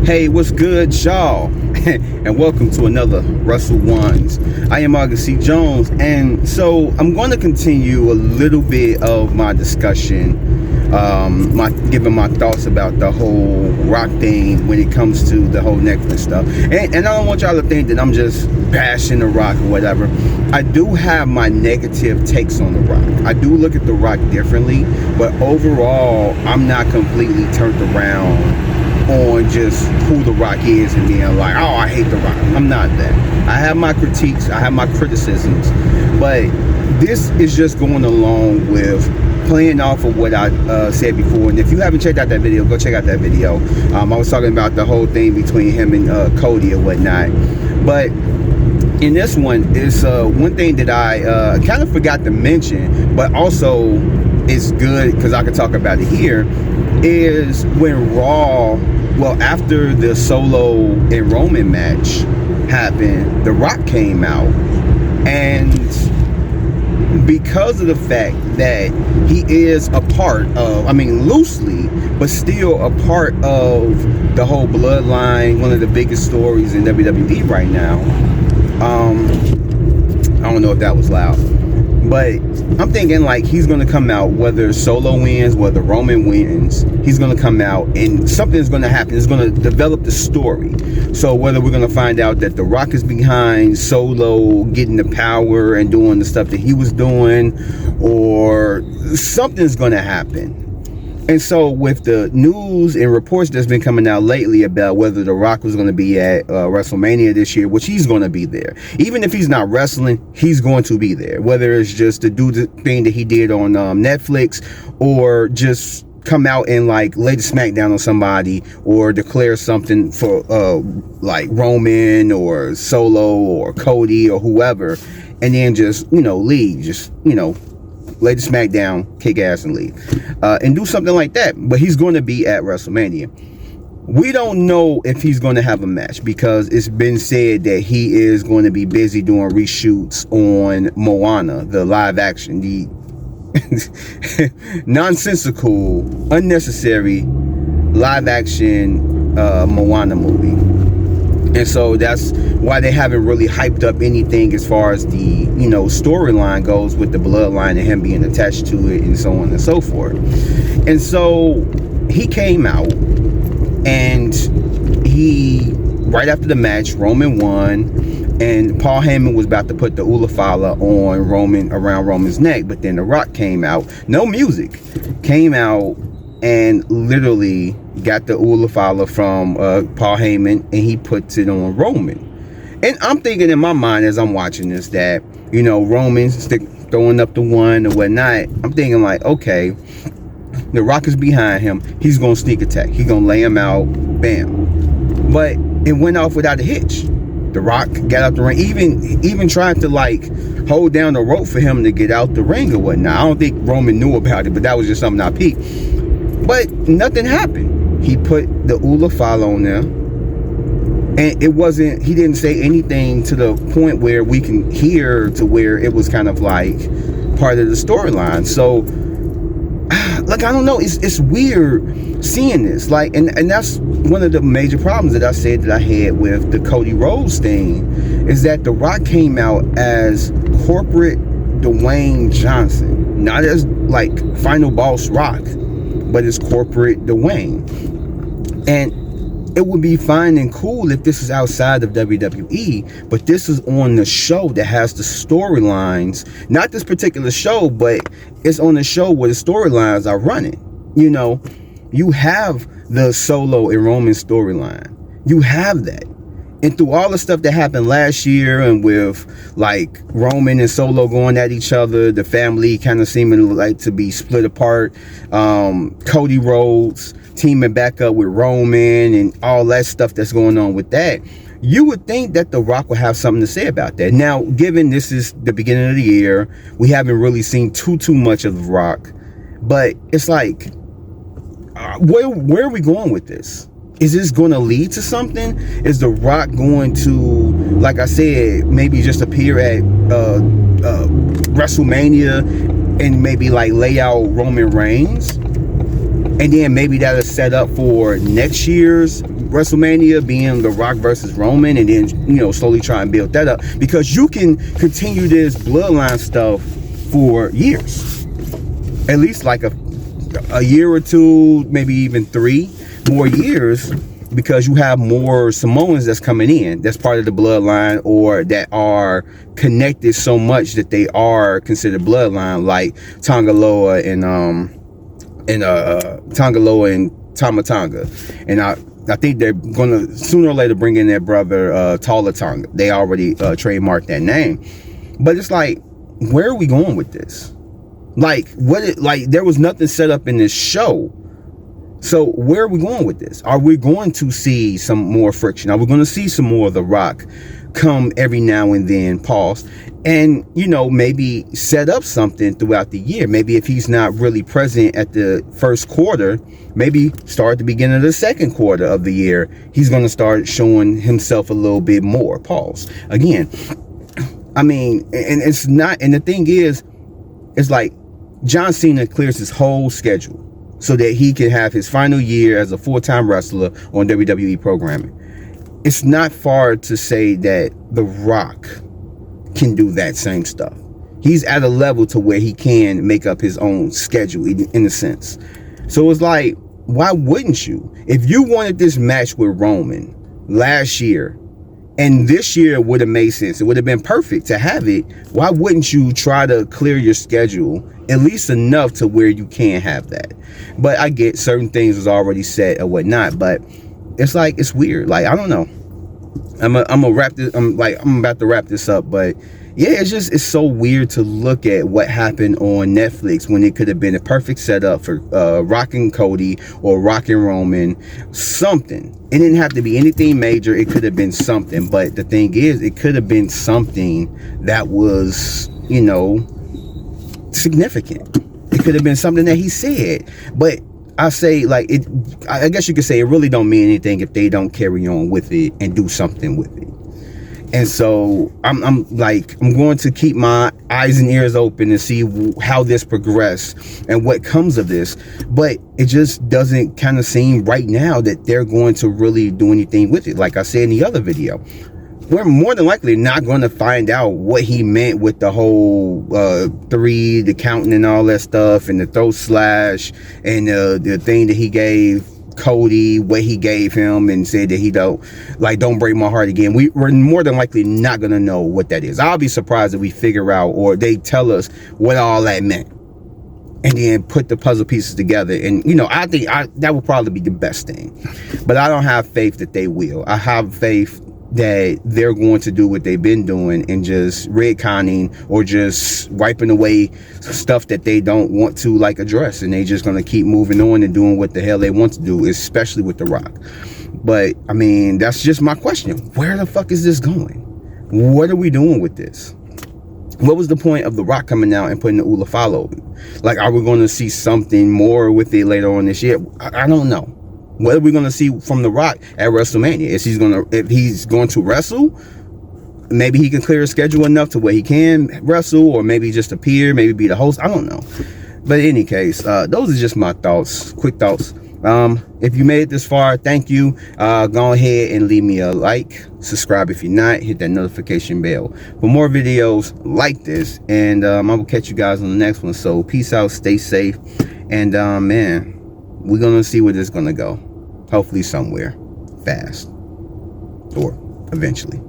Hey, what's good, y'all? And welcome to another Russell Ones. I am August C. Jones, and so I'm going to continue a little bit of my discussion, giving my thoughts about the whole Rock thing when it comes to the whole Netflix stuff. And I don't want y'all to think that I'm just bashing the Rock or whatever. I do have my negative takes on the Rock. I do look at the Rock differently, but overall, I'm not completely turned around on just who the Rock is and being like, oh, I hate the Rock. I'm not that. I have my critiques, I have my criticisms, but this is just going along with playing off of what I said before. And if you haven't checked out that video, go check out that video. I was talking about the whole thing between him and Cody or whatnot. But in this one, is one thing that I kind of forgot to mention, but also is good because I can talk about it here, is when Raw, well, after the Solo and Roman match happened, The Rock came out, and because of the fact that he is a part of, I mean loosely, but still a part of the whole bloodline, one of the biggest stories in WWE right now. I don't know if that was loud, but I'm thinking like he's going to come out, whether Solo wins, whether Roman wins, he's going to come out and something's going to happen. It's going to develop the story. So whether we're going to find out that The Rock is behind Solo getting the power and doing the stuff that he was doing, or something's going to happen. And so with the news and reports that's been coming out lately about whether The Rock was going to be at WrestleMania this year, which he's going to be there. Even if he's not wrestling, he's going to be there. Whether it's just to do the thing that he did on Netflix, or just come out and like lay the smackdown on somebody, or declare something for like Roman or Solo or Cody or whoever, and then just, leave. Just, lay the smack down, kick ass, and leave. And do something like that. But he's going to be at WrestleMania. We don't know if he's going to have a match, because it's been said that he is going to be busy doing reshoots on Moana, the live action, the nonsensical, unnecessary live action Moana movie. And so that's why they haven't really hyped up anything as far as the, storyline goes, with the bloodline and him being attached to it and so on and so forth. And so he came out, and right after the match, Roman won, and Paul Heyman was about to put the Ulafala on around Roman's neck, but then The Rock came out, no music, came out and literally got the Ulafala from Paul Heyman, and he puts it on Roman. And I'm thinking in my mind as I'm watching this that, Roman's throwing up the one or whatnot. I'm thinking like, okay, The Rock is behind him. He's going to sneak attack. He's going to lay him out. Bam. But it went off without a hitch. The Rock got out the ring. Even tried to like hold down the rope for him to get out the ring or whatnot. I don't think Roman knew about it, but that was just something I peeked. But nothing happened. He put the Ulafala on there, and he didn't say anything to the point where we can hear to where it was kind of like part of the storyline. So like, I don't know, it's weird seeing this, like, and that's one of the major problems that I said that I had with the Cody Rhodes thing, is that The Rock came out as corporate Dwayne Johnson, not as like Final Boss Rock, but it's corporate Dwayne. And it would be fine and cool if this is outside of WWE, but this is on the show that has the storylines. Not this particular show, but it's on the show where the storylines are running. You have the Solo and Roman storyline. You have that. And through all the stuff that happened last year, and with like Roman and Solo going at each other, the family kind of seeming like to be split apart, Cody Rhodes teaming back up with Roman and all that stuff that's going on with that, you would think that The Rock would have something to say about that. Now, given this is the beginning of the year, we haven't really seen too much of The Rock, but it's like, where are we going with this? Is this going to lead to something? Is The Rock going to, like I said, maybe just appear at WrestleMania and maybe like lay out Roman Reigns? And then maybe that'll set up for next year's WrestleMania being The Rock versus Roman, and then, you know, slowly try and build that up, because you can continue this bloodline stuff for years, at least like a year or two, maybe even 3 more years, because you have more Samoans that's coming in, that's part of the bloodline, or that are connected so much that they are considered bloodline, like Tongaloa and Tongaloa and Tama Tonga. And I think they're gonna sooner or later bring in their brother Tala Tonga. They already trademarked that name. But it's like, where are we going with this? Like, there was nothing set up in this show. So where are we going with this? Are we going to see some more friction? Are we going to see some more of The Rock come every now and then, pause, and, you know, maybe set up something throughout the year? Maybe if he's not really present at the first quarter, maybe start at the beginning of the second quarter of the year, he's going to start showing himself a little bit more, pause. Again, I mean, and it's not, and the thing is, it's like John Cena clears his whole schedule so that he can have his final year as a full-time wrestler on WWE programming. It's not far to say that The Rock can do that same stuff. He's at a level to where he can make up his own schedule in a sense. So it's like, why wouldn't you? If you wanted this match with Roman last year, and this year would have made sense, it would have been perfect to have it, why wouldn't you try to clear your schedule at least enough to where you can have that? But I get certain things was already set or whatnot, but it's like, it's weird. Like, I don't know. I'm about to wrap this up, but yeah, it's so weird to look at what happened on Netflix when it could have been a perfect setup for Rock and Cody or Rock and Roman, something. It didn't have to be anything major. It could have been something, but the thing is, it could have been something that was, you know, significant. It could have been something that he said, but I say, like, it, I guess you could say it really don't mean anything if they don't carry on with it and do something with it. And so I'm going to keep my eyes and ears open and see how this progresses and what comes of this. But it just doesn't kind of seem right now that they're going to really do anything with it. Like I said in the other video, we're more than likely not going to find out what he meant with the whole 3, the counting and all that stuff, and the throat slash, and the thing that he gave Cody, what he gave him, and said that he don't break my heart again. We're more than likely not going to know what that is. I'll be surprised if we figure out, or they tell us what all that meant, and then put the puzzle pieces together. And, you know, I think that would probably be the best thing. But I don't have faith that they will. I have faith that they're going to do what they've been doing and just retconning or just wiping away stuff that they don't want to, like, address, and they just going to keep moving on and doing what the hell they want to do, especially with The Rock. But I mean, that's just my question. Where the fuck is this going? What are we doing with this? What was the point of The Rock coming out and putting the Ula follow? Like, are we going to see something more with it later on this year? I don't know. What are we going to see from The Rock at WrestleMania? If he's going to wrestle, maybe he can clear his schedule enough to where he can wrestle, or maybe just appear, maybe be the host. I don't know. But in any case, those are just my thoughts, quick thoughts. If you made it this far, thank you. Go ahead and leave me a like, subscribe if you're not, hit that notification bell for more videos like this, and I will catch you guys on the next one. So peace out, stay safe, and man, we're gonna see where this is gonna go. Hopefully somewhere fast, or eventually.